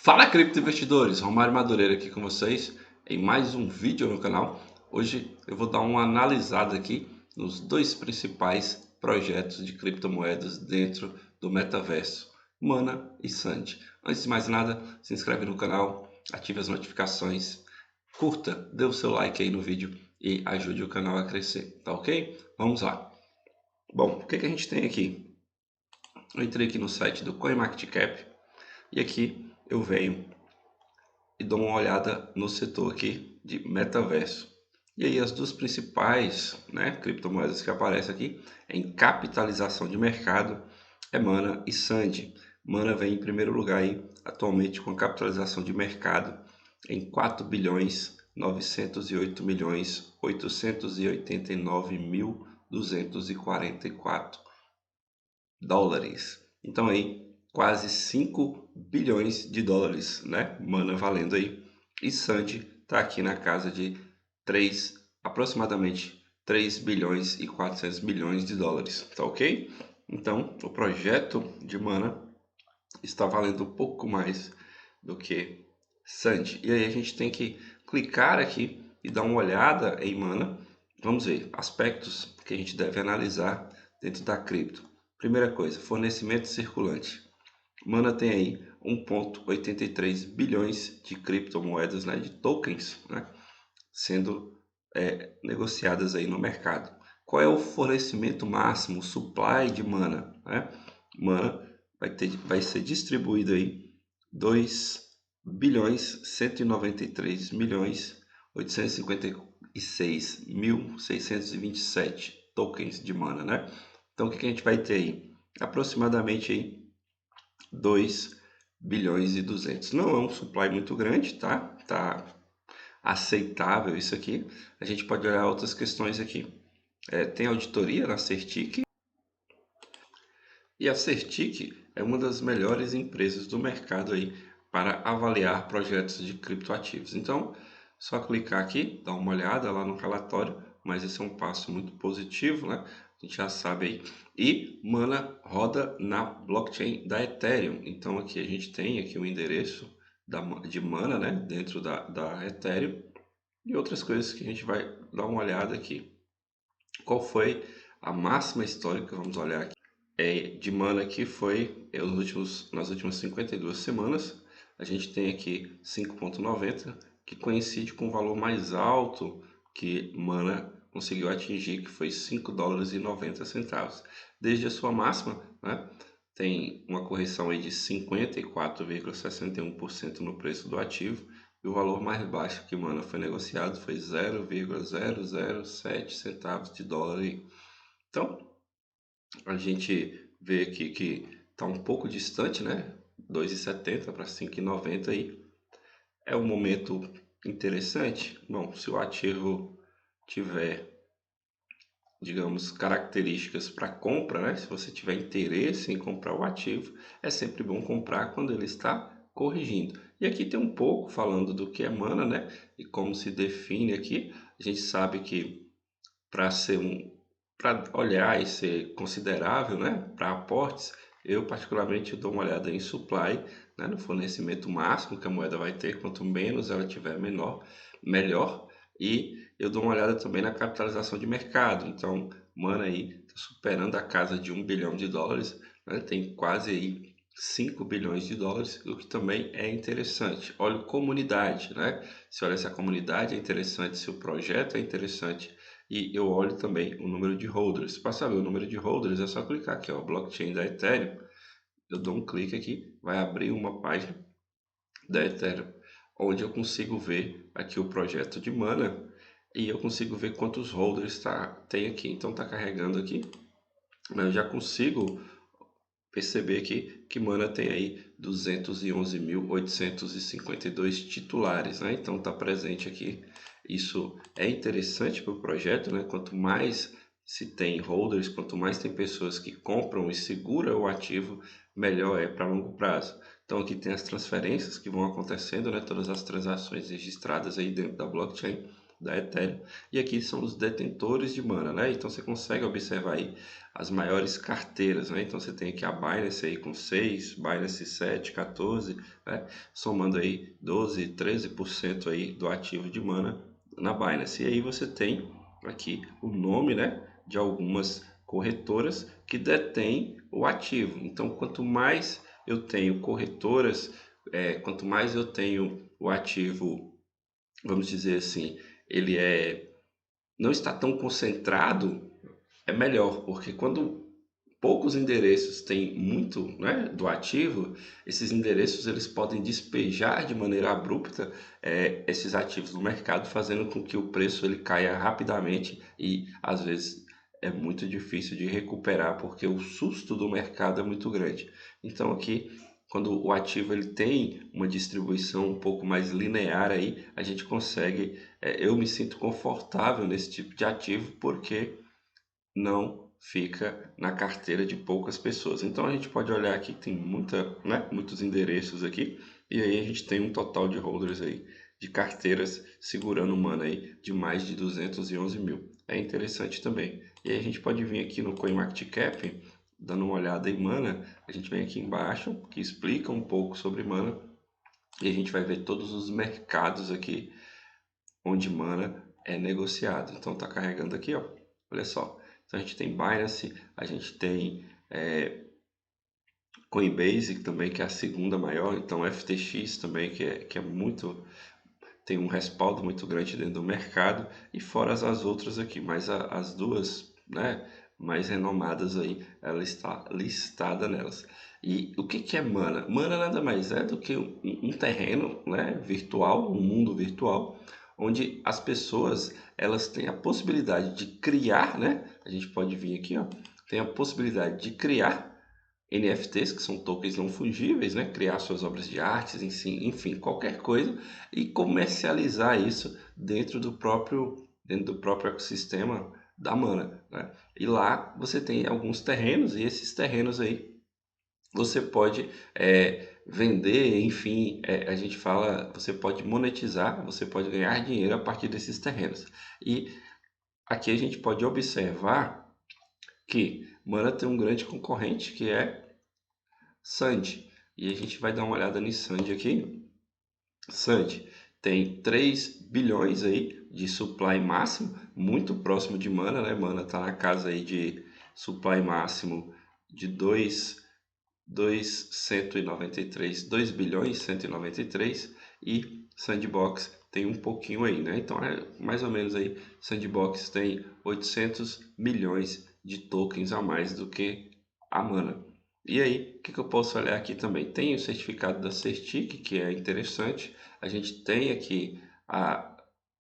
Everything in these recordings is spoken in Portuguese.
Fala, cripto investidores, Romário Madureira aqui com vocês em mais um vídeo no canal. Hoje eu vou dar uma analisada aqui nos dois principais projetos de criptomoedas dentro do metaverso, Mana e Sandy. Antes de mais nada, se inscreve no canal, ative as notificações, curta, dê o seu like aí no vídeo e ajude o canal a crescer, tá ok? Vamos lá. Bom, o que a gente tem aqui? Eu entrei aqui no site do CoinMarketCap e aqui eu venho e dou uma olhada no setor aqui de metaverso. E aí as duas principais, criptomoedas que aparecem aqui em capitalização de mercado é Mana e Sandy. Mana vem em primeiro lugar aí, atualmente com a capitalização de mercado em 4 bilhões 908 milhões 889 mil 244 dólares. Então aí quase 5 bilhões de dólares, né? Mana valendo aí. E Sandy está aqui na casa de aproximadamente 3 bilhões e 400 milhões de dólares, tá ok? Então, o projeto de Mana está valendo um pouco mais do que Sandy. E aí a gente tem que clicar aqui e dar uma olhada em Mana. Vamos ver aspectos que a gente deve analisar dentro da cripto. Primeira coisa, fornecimento circulante. Mana tem aí 1,83 bilhões de criptomoedas, né, de tokens, né, sendo negociadas aí no mercado. Qual é o fornecimento máximo, o supply de Mana? Né? Mana vai ser distribuído aí 2 bilhões 193 milhões 856 mil 627 tokens de Mana, né? Então o que a gente vai ter aí? Aproximadamente aí 2 bilhões e 200. Não é um supply muito grande, tá? Tá aceitável isso aqui. A gente pode olhar outras questões aqui. Tem auditoria na Certic, e a Certic é uma das melhores empresas do mercado aí para avaliar projetos de criptoativos. Então, só clicar aqui, dar uma olhada lá no relatório, mas esse é um passo muito positivo, né? A gente já sabe aí. E Mana roda na blockchain da Ethereum. Então aqui a gente tem aqui o endereço de Mana, né? Dentro da Ethereum e outras coisas que a gente vai dar uma olhada aqui. Qual foi a máxima histórica? Vamos olhar aqui de Mana que foi nas últimas 52 semanas. A gente tem aqui 5,90, que coincide com o valor mais alto que Mana conseguiu atingir, que foi 5 dólares e 90 centavos. Desde a sua máxima, né, tem uma correção aí de 54,61% no preço do ativo, e o valor mais baixo que Mana foi negociado foi 0,007 centavos de dólar. Então, a gente vê aqui que está um pouco distante, né? 2,70 para 5,90 aí. É um momento interessante. Bom, se o ativo tiver, digamos, características para compra, né? Se você tiver interesse em comprar o ativo, é sempre bom comprar quando ele está corrigindo. E aqui tem um pouco falando do que é Mana, né? E como se define aqui. A gente sabe que para olhar e ser considerável, né, para aportes, eu particularmente dou uma olhada em supply, né, no fornecimento máximo que a moeda vai ter, quanto menos ela tiver menor, melhor, e eu dou uma olhada também na capitalização de mercado. Então, Mana aí tá superando a casa de 1 bilhão de dólares, né, tem quase aí 5 bilhões de dólares, o que também é interessante. Olha comunidade, né? Se olha se a comunidade é interessante, se o projeto é interessante, e eu olho também o número de holders. Para saber o número de holders é só clicar aqui, ó, blockchain da Ethereum. Eu dou um clique aqui, vai abrir uma página da Ethereum, onde eu consigo ver aqui o projeto de Mana e eu consigo ver quantos holders tem aqui. Então está carregando aqui, mas eu já consigo perceber aqui que Mana tem aí 211.852 titulares, né? Então está presente aqui. Isso é interessante para o projeto, né? Quanto mais se tem holders, quanto mais tem pessoas que compram e seguram o ativo, melhor é para longo prazo. Então aqui tem as transferências que vão acontecendo, né? Todas as transações registradas aí dentro da blockchain. da Ethereum. E aqui são os detentores de mana, né? Então você consegue observar aí as maiores carteiras, né? Então você tem aqui a Binance aí com 6, Binance 7, 14, né? Somando aí 12, 13% aí do ativo de mana na Binance. E aí você tem aqui o nome, né, de algumas corretoras que detêm o ativo. Então, quanto mais eu tenho corretoras, quanto mais eu tenho o ativo, vamos dizer assim, ele não está tão concentrado, é melhor, porque quando poucos endereços têm muito, né, do ativo, esses endereços eles podem despejar de maneira abrupta esses ativos no mercado, fazendo com que o preço ele caia rapidamente e às vezes é muito difícil de recuperar porque o susto do mercado é muito grande. Então aqui, quando o ativo ele tem uma distribuição um pouco mais linear aí, a gente consegue, eu me sinto confortável nesse tipo de ativo porque não fica na carteira de poucas pessoas. Então a gente pode olhar aqui que tem muitos endereços aqui, e aí a gente tem um total de holders aí, de carteiras segurando mana aí de mais de 211 mil. É interessante também. E aí a gente pode vir aqui no CoinMarketCap, dando uma olhada em mana, a gente vem aqui embaixo, que explica um pouco sobre mana, e a gente vai ver todos os mercados aqui onde mana é negociado. Então tá carregando aqui, ó. Olha só. Então a gente tem Binance, a gente tem Coinbase também, que é a segunda maior. Então FTX também, que é muito, tem um respaldo muito grande dentro do mercado. E fora as outras aqui, mas as duas, né, mais renomadas aí, ela está listada nelas. E o que é mana? Mana nada mais é do que um terreno, né, virtual, um mundo virtual, onde as pessoas elas têm a possibilidade de criar, né? A gente pode vir aqui, ó, tem a possibilidade de criar NFTs, que são tokens não fungíveis, né? Criar suas obras de artes, enfim, qualquer coisa, e comercializar isso dentro do próprio ecossistema da Mana, né? E lá você tem alguns terrenos, e esses terrenos aí você pode vender, enfim, a gente fala, você pode monetizar, você pode ganhar dinheiro a partir desses terrenos. E aqui a gente pode observar que Mana tem um grande concorrente que é Sandy. E a gente vai dar uma olhada em Sandy aqui. Sandy tem 3 bilhões aí de supply máximo, muito próximo de Mana, né? Mana está na casa aí de supply máximo de 2 bilhões 193 e Sandbox tem um pouquinho aí, né? Então é mais ou menos aí, Sandbox tem 800 milhões de tokens a mais do que a Mana. E aí, o que eu posso olhar aqui também? Tem o certificado da Certic, que é interessante. A gente tem aqui a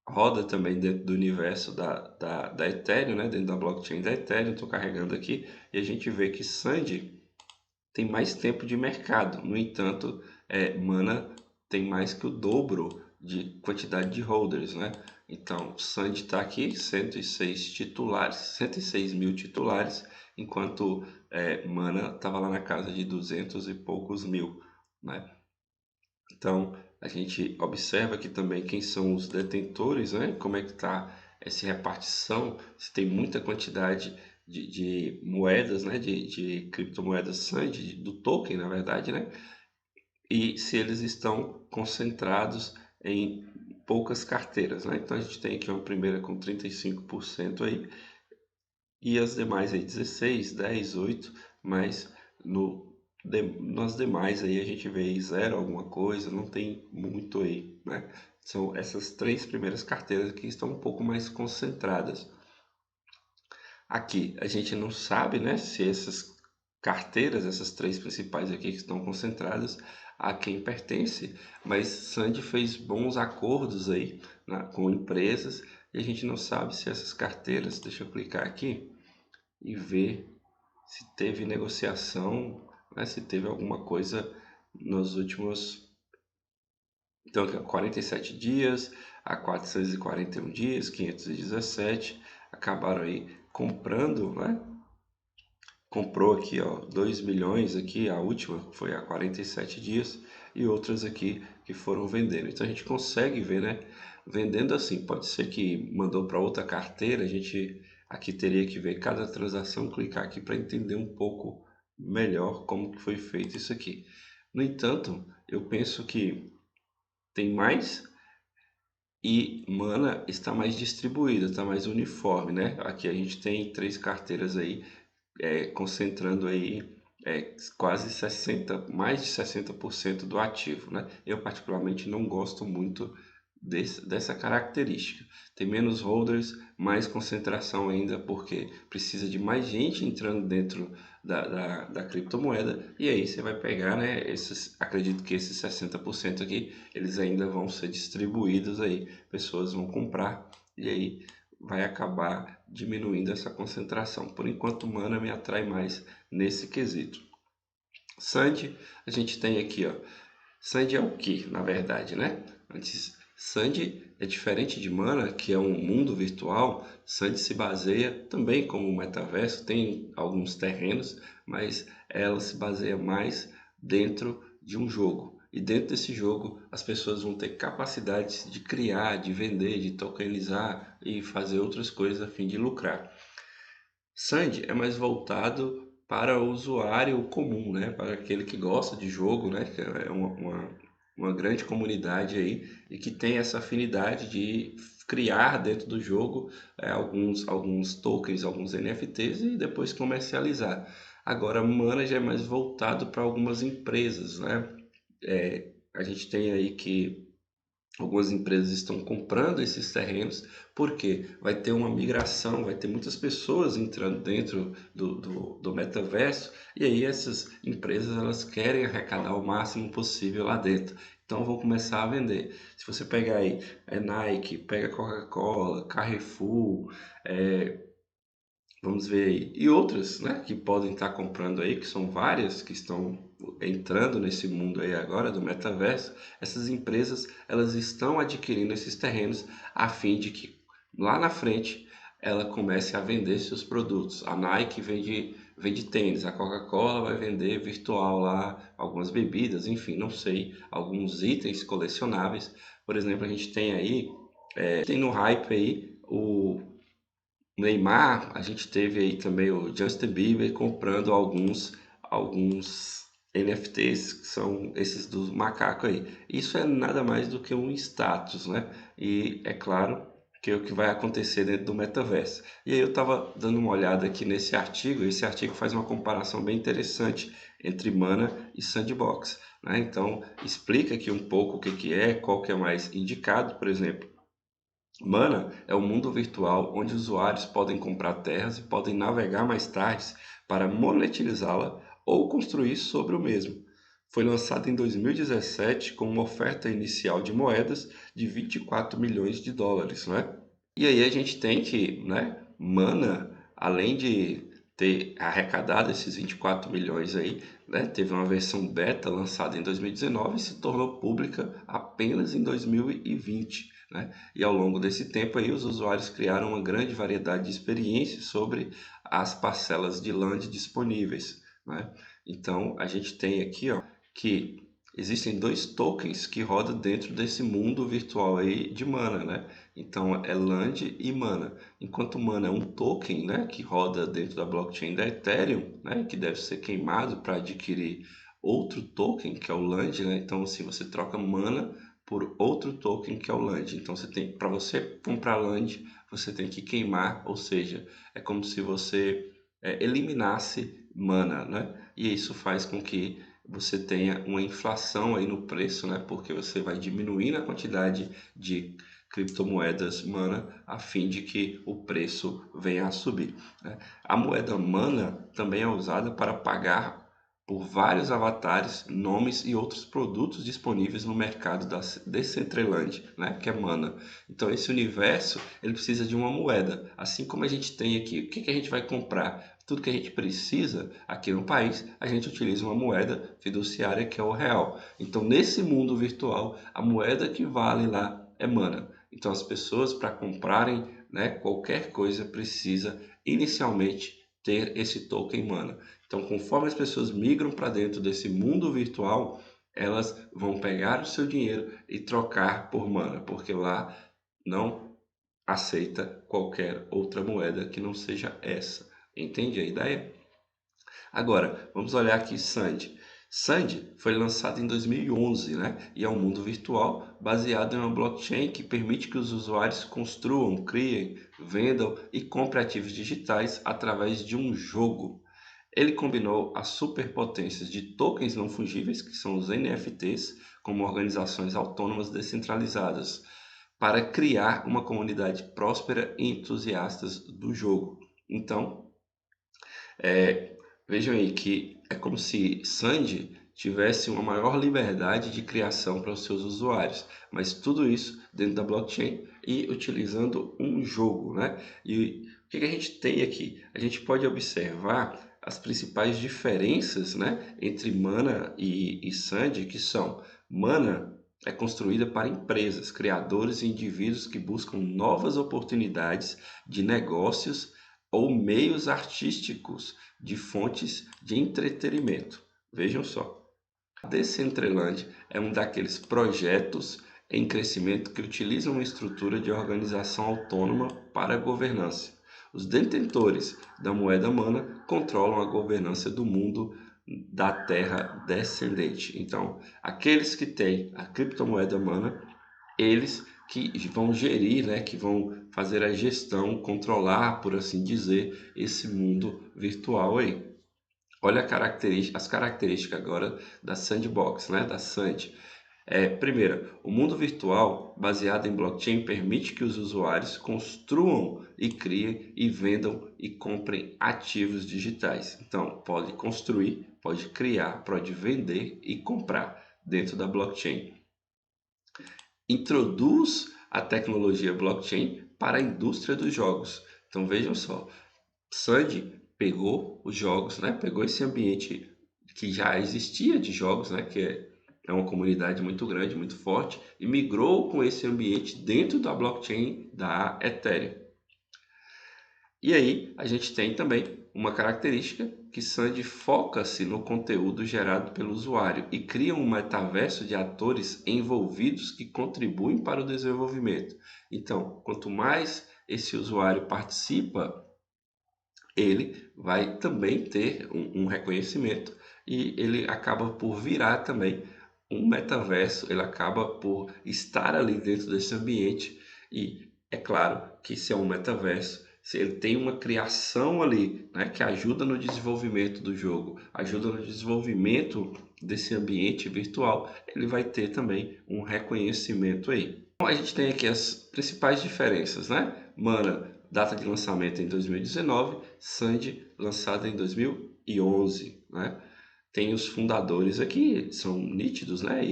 roda também dentro do universo da Ethereum, né? Dentro da blockchain da Ethereum. Estou carregando aqui e a gente vê que Sandy tem mais tempo de mercado. No entanto, Mana tem mais que o dobro de quantidade de holders, né? Então, Sandy está aqui, 106 titulares, 106 mil titulares, enquanto Mana estava lá na casa de 200 e poucos mil, né? Então, a gente observa aqui também quem são os detentores, né? Como é que está essa repartição, se tem muita quantidade de moedas, né? De criptomoedas Sandy, do token, na verdade, né? E se eles estão concentrados em poucas carteiras, né? Então, a gente tem aqui uma primeira com 35% aí, e as demais aí 16, 10, 8, mas nas demais aí a gente vê aí zero alguma coisa, não tem muito aí, né? São essas três primeiras carteiras que estão um pouco mais concentradas. Aqui a gente não sabe, né, se essas carteiras, essas três principais aqui que estão concentradas, a quem pertence, mas Sandy fez bons acordos aí, né, com empresas, e a gente não sabe se essas carteiras, deixa eu clicar aqui e ver se teve negociação, né, se teve alguma coisa nos últimos, então, aqui, ó, 47 dias, a 441 dias, 517, acabaram aí comprando, né? Comprou aqui, ó, 2 milhões aqui, a última foi há 47 dias, e outras aqui que foram vendendo. Então a gente consegue ver, né, vendendo assim. Pode ser que mandou para outra carteira, a gente aqui teria que ver cada transação, clicar aqui para entender um pouco melhor como que foi feito isso aqui. No entanto, eu penso que tem mais e mana está mais distribuída, está mais uniforme, né? Aqui a gente tem 3 carteiras aí, concentrando aí quase 60, mais de 60% do ativo, né? Eu particularmente não gosto muito dessa característica. Tem menos holders, mais concentração ainda, porque precisa de mais gente entrando dentro da criptomoeda, e aí você vai pegar, né, acredito que esses 60% aqui, eles ainda vão ser distribuídos aí, pessoas vão comprar, e aí vai acabar diminuindo essa concentração. Por enquanto, Mana me atrai mais nesse quesito. Sandy, a gente tem aqui, ó. Sandy é o que, na verdade, né? Antes, Sandy é diferente de Mana, que é um mundo virtual. Sandy se baseia também como um metaverso, tem alguns terrenos, mas ela se baseia mais dentro de um jogo. E dentro desse jogo, as pessoas vão ter capacidades de criar, de vender, de tokenizar e fazer outras coisas a fim de lucrar. Sandy é mais voltado para o usuário comum, né? Para aquele que gosta de jogo, né? Que é uma grande comunidade aí e que tem essa afinidade de criar dentro do jogo alguns tokens, alguns NFTs e depois comercializar. Agora, Mana já é mais voltado para algumas empresas, né? A gente tem aí que algumas empresas estão comprando esses terrenos porque vai ter uma migração, vai ter muitas pessoas entrando dentro do metaverso e aí essas empresas elas querem arrecadar o máximo possível lá dentro. Então vão começar a vender. Se você pegar aí Nike, pega Coca-Cola, Carrefour, é, vamos ver aí. E outras, né, que podem estar comprando aí, que são várias que estão entrando nesse mundo aí agora do metaverso. Essas empresas, elas estão adquirindo esses terrenos a fim de que lá na frente ela comece a vender seus produtos. A Nike vende tênis, a Coca-Cola vai vender virtual lá algumas bebidas, enfim, não sei, alguns itens colecionáveis. Por exemplo, a gente tem aí, tem no hype aí o Neymar, a gente teve aí também o Justin Bieber comprando alguns NFTs, que são esses do macaco aí. Isso é nada mais do que um status, né? E é claro que é o que vai acontecer dentro do metaverso. E aí eu estava dando uma olhada aqui nesse artigo, esse artigo faz uma comparação bem interessante entre Mana e Sandbox, né? Então, explica aqui um pouco o que que é, qual que é mais indicado, por exemplo. Mana é um mundo virtual onde usuários podem comprar terras e podem navegar mais tarde para monetizá-la ou construir sobre o mesmo. Foi lançado em 2017 com uma oferta inicial de moedas de 24 milhões de dólares, né? E aí a gente tem que, né, Mana, além de ter arrecadado esses 24 milhões aí, né, teve uma versão beta lançada em 2019 e se tornou pública apenas em 2020, né? E ao longo desse tempo aí os usuários criaram uma grande variedade de experiências sobre as parcelas de land disponíveis, né? Então a gente tem aqui, ó, que existem 2 tokens que rodam dentro desse mundo virtual aí de Mana, né? Então é Land e Mana. Enquanto Mana é um token, né, que roda dentro da blockchain da Ethereum, né, que deve ser queimado para adquirir outro token que é o Land, né? Então assim você troca Mana por outro token que é o Land. Então você tem, para você comprar Land, você tem que queimar, ou seja, é como se você eliminasse Mana, né? E isso faz com que você tenha uma inflação aí no preço, né? Porque você vai diminuindo a quantidade de criptomoedas Mana a fim de que o preço venha a subir, né? A moeda Mana também é usada para pagar por vários avatares, nomes e outros produtos disponíveis no mercado da Decentraland, né, que é Mana. Então esse universo ele precisa de uma moeda, assim como a gente tem aqui. O que que a gente vai comprar? Tudo que a gente precisa aqui no país, a gente utiliza uma moeda fiduciária que é o real. Então nesse mundo virtual, a moeda que vale lá é Mana. Então as pessoas para comprarem, né, qualquer coisa precisa inicialmente ter esse token Mana. Então, conforme as pessoas migram para dentro desse mundo virtual, elas vão pegar o seu dinheiro e trocar por Mana, porque lá não aceita qualquer outra moeda que não seja essa. Entende a ideia? Agora, vamos olhar aqui Sand. Sand foi lançado em 2011, né? E é um mundo virtual baseado em uma blockchain que permite que os usuários construam, criem, vendam e comprem ativos digitais através de um jogo. Ele combinou as superpotências de tokens não fungíveis, que são os NFTs, como organizações autônomas descentralizadas, para criar uma comunidade próspera e entusiastas do jogo. Então, é, vejam aí que é como se Sandy tivesse uma maior liberdade de criação para os seus usuários, mas tudo isso dentro da blockchain e utilizando um jogo, né? E o que a gente tem aqui? A gente pode observar as principais diferenças, né, entre Mana e Sandy, que são: Mana é construída para empresas, criadores e indivíduos que buscam novas oportunidades de negócios ou meios artísticos de fontes de entretenimento. Vejam só. A Decentraland é um daqueles projetos em crescimento que utilizam uma estrutura de organização autônoma para a governança. Os detentores da moeda Mana controlam a governança do mundo da Terra descendente. Então, aqueles que têm a criptomoeda Mana, eles que vão gerir, né, que vão fazer a gestão, controlar, por assim dizer, esse mundo virtual aí. Olha as características agora da Sandbox, né, da Sand. Primeiro, o mundo virtual baseado em blockchain permite que os usuários construam e criem e vendam e comprem ativos digitais. Então, pode construir, pode criar, pode vender e comprar dentro da blockchain. Introduz a tecnologia blockchain para a indústria dos jogos. Então vejam só, Sandy pegou os jogos, né? Pegou esse ambiente que já existia de jogos, né? Que é uma comunidade muito grande, muito forte, e migrou com esse ambiente dentro da blockchain da Ethereum. E aí a gente tem também uma característica que Sandy foca-se no conteúdo gerado pelo usuário e cria um metaverso de atores envolvidos que contribuem para o desenvolvimento. Então, quanto mais esse usuário participa, ele vai também ter um reconhecimento e ele acaba por virar também um metaverso, ele acaba por estar ali dentro desse ambiente e é claro que se é um metaverso, se ele tem uma criação ali, né, que ajuda no desenvolvimento do jogo, ajuda no desenvolvimento desse ambiente virtual, ele vai ter também um reconhecimento aí. Então a gente tem aqui as principais diferenças, né? Mana, data de lançamento em 2019, Sandy, lançada em 2011, né? Tem os fundadores aqui, são nítidos, né?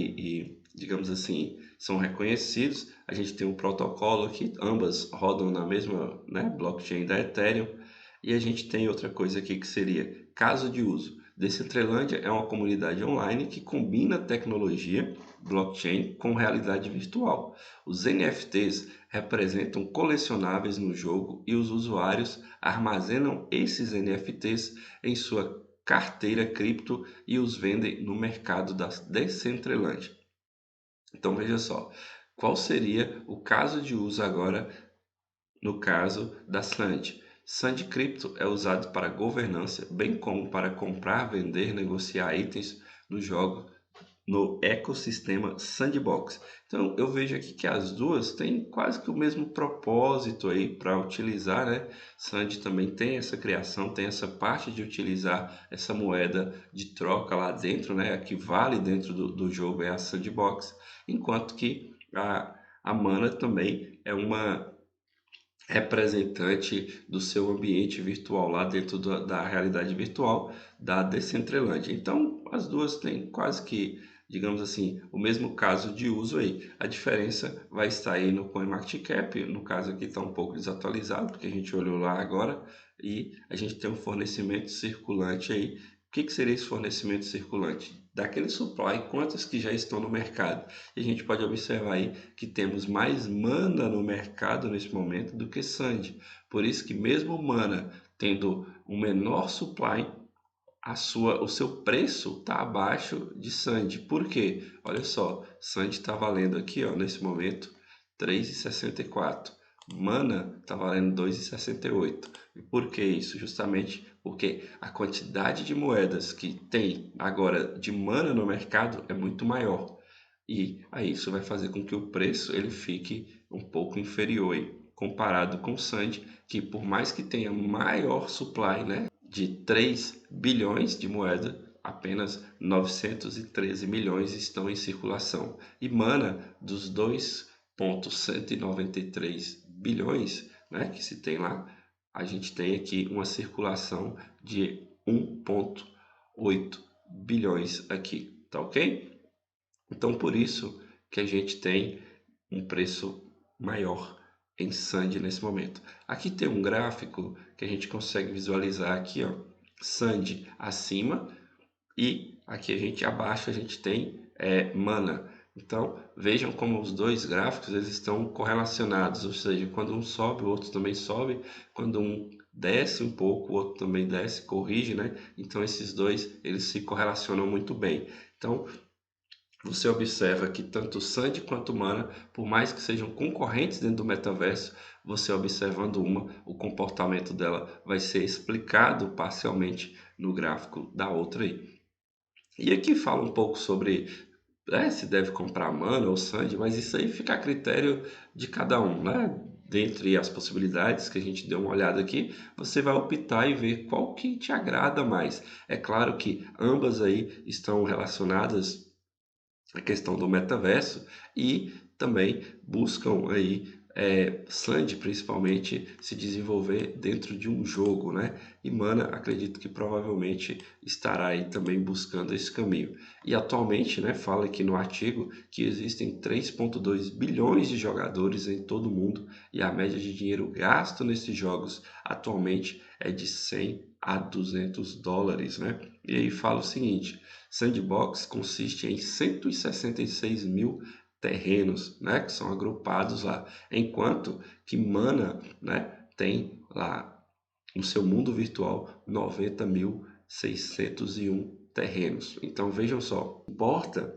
Digamos assim, são reconhecidos. A gente tem um protocolo aqui, ambas rodam na mesma, né, blockchain da Ethereum. E a gente tem outra coisa aqui que seria caso de uso. Decentraland é uma comunidade online que combina tecnologia blockchain com realidade virtual. Os NFTs representam colecionáveis no jogo e os usuários armazenam esses NFTs em sua carteira cripto e os vendem no mercado da Decentraland. Então veja só, qual seria o caso de uso agora no caso da Sand? Sand Crypto é usado para governança, bem como para comprar, vender, negociar itens no jogo no ecossistema Sandbox. Então eu vejo aqui que as duas têm quase que o mesmo propósito aí para utilizar, né? Sand também tem essa criação, tem essa parte de utilizar essa moeda de troca lá dentro, né? A que vale dentro do jogo é a Sandbox, enquanto que a Mana também é uma representante do seu ambiente virtual lá dentro da realidade virtual da Decentraland. Então, as duas têm quase que, digamos assim, o mesmo caso de uso aí. A diferença vai estar aí no CoinMarketCap, no caso aqui está um pouco desatualizado, porque a gente olhou lá agora, e a gente tem um fornecimento circulante aí. O que seria esse fornecimento circulante? Daquele supply, quantas que já estão no mercado? E a gente pode observar aí que temos mais mana no mercado nesse momento do que Sand. Por isso que mesmo mana tendo um menor supply, o seu preço está abaixo de Sand. Por quê? Olha só, Sand está valendo aqui, ó, nesse momento 3,64. Mana está valendo 2,68. E por que isso? Justamente porque a quantidade de moedas que tem agora de mana no mercado é muito maior. E aí isso vai fazer com que o preço ele fique um pouco inferior aí, comparado com o Sand, que por mais que tenha maior supply, né, de 3 bilhões de moeda, apenas 913 milhões estão em circulação. E mana, dos 2,193 bilhões, né, que se tem lá, a gente tem aqui uma circulação de 1,8 bilhões aqui, tá ok? Então, por isso que a gente tem um preço maior em Sand nesse momento. Aqui tem um gráfico que a gente consegue visualizar aqui, ó, Sand acima e aqui a gente abaixo a gente tem mana. Então, vejam como os dois gráficos eles estão correlacionados, ou seja, quando um sobe, o outro também sobe, quando um desce um pouco, o outro também desce, corrige, né? Então, esses dois eles se correlacionam muito bem. Então, você observa que tanto Sand quanto Mana, por mais que sejam concorrentes dentro do metaverso, você observando uma, o comportamento dela vai ser explicado parcialmente no gráfico da outra aí. E aqui fala um pouco sobre se deve comprar Mana ou Sand, mas isso aí fica a critério de cada um, né? Dentre as possibilidades que a gente deu uma olhada aqui, você vai optar e ver qual que te agrada mais. É claro que ambas aí estão relacionadas a questão do metaverso e também buscam aí Sand principalmente se desenvolver dentro de um jogo, né? E Mana acredito que provavelmente estará aí também buscando esse caminho. E atualmente, né, fala aqui no artigo que existem 3,2 bilhões de jogadores em todo o mundo e a média de dinheiro gasto nesses jogos atualmente é de 100 a 200 dólares, né? E aí fala o seguinte: Sandbox consiste em 166 mil terrenos, né, que são agrupados lá, enquanto que Mana, né, tem lá no seu mundo virtual 90.601 terrenos. Então vejam só, importa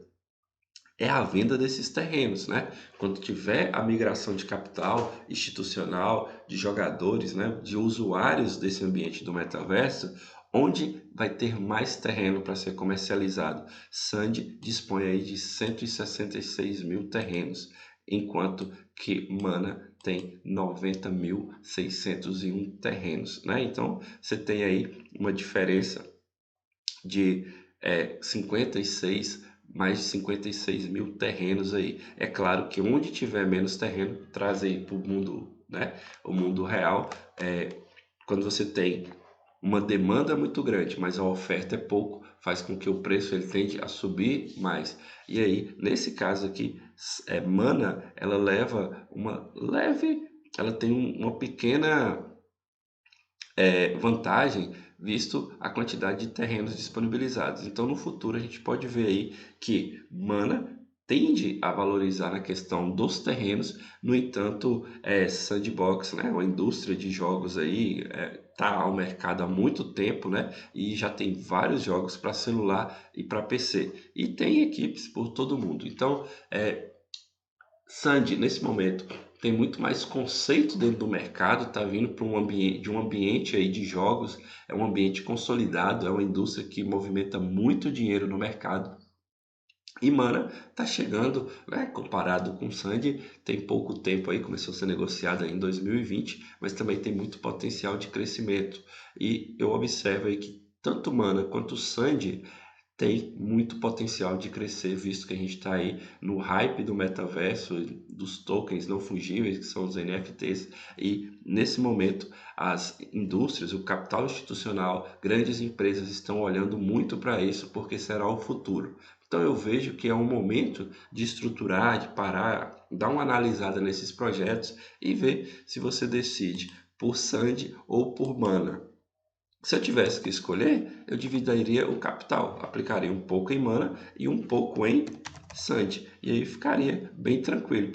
é a venda desses terrenos, né? Quando tiver a migração de capital institucional, de jogadores, né, de usuários desse ambiente do metaverso, onde vai ter mais terreno para ser comercializado. Sand dispõe aí de 166 mil terrenos, enquanto que Mana tem 90.601 terrenos, né? Então você tem aí uma diferença de 56, mais de 56 mil terrenos aí. É claro que onde tiver menos terreno, traz aí para o mundo, né? O mundo real, quando você tem uma demanda muito grande, mas a oferta é pouco, faz com que o preço ele tende a subir mais. E aí, nesse caso aqui, Mana, ela leva uma leve, ela tem uma pequena vantagem, visto a quantidade de terrenos disponibilizados. Então, no futuro, a gente pode ver aí que Mana tende a valorizar na questão dos terrenos, no entanto, Sandbox, né, uma indústria de jogos aí, tá ao mercado há muito tempo, né, e já tem vários jogos para celular e para PC, e tem equipes por todo mundo. Então, Sandy, nesse momento, tem muito mais conceito dentro do mercado, está vindo para um ambiente, de um ambiente aí de jogos, é um ambiente consolidado, é uma indústria que movimenta muito dinheiro no mercado. E Mana está chegando, né, comparado com Sandy, tem pouco tempo aí, começou a ser negociada em 2020, mas também tem muito potencial de crescimento. E eu observo aí que tanto Mana quanto Sandy tem muito potencial de crescer, visto que a gente está aí no hype do metaverso, dos tokens não fungíveis, que são os NFTs, e nesse momento as indústrias, o capital institucional, grandes empresas estão olhando muito para isso, porque será o futuro. Então eu vejo que é um momento de estruturar, de parar, dar uma analisada nesses projetos e ver se você decide por Sand ou por Mana. Se eu tivesse que escolher, eu dividiria o capital, aplicaria um pouco em Mana e um pouco em Sand, e aí ficaria bem tranquilo.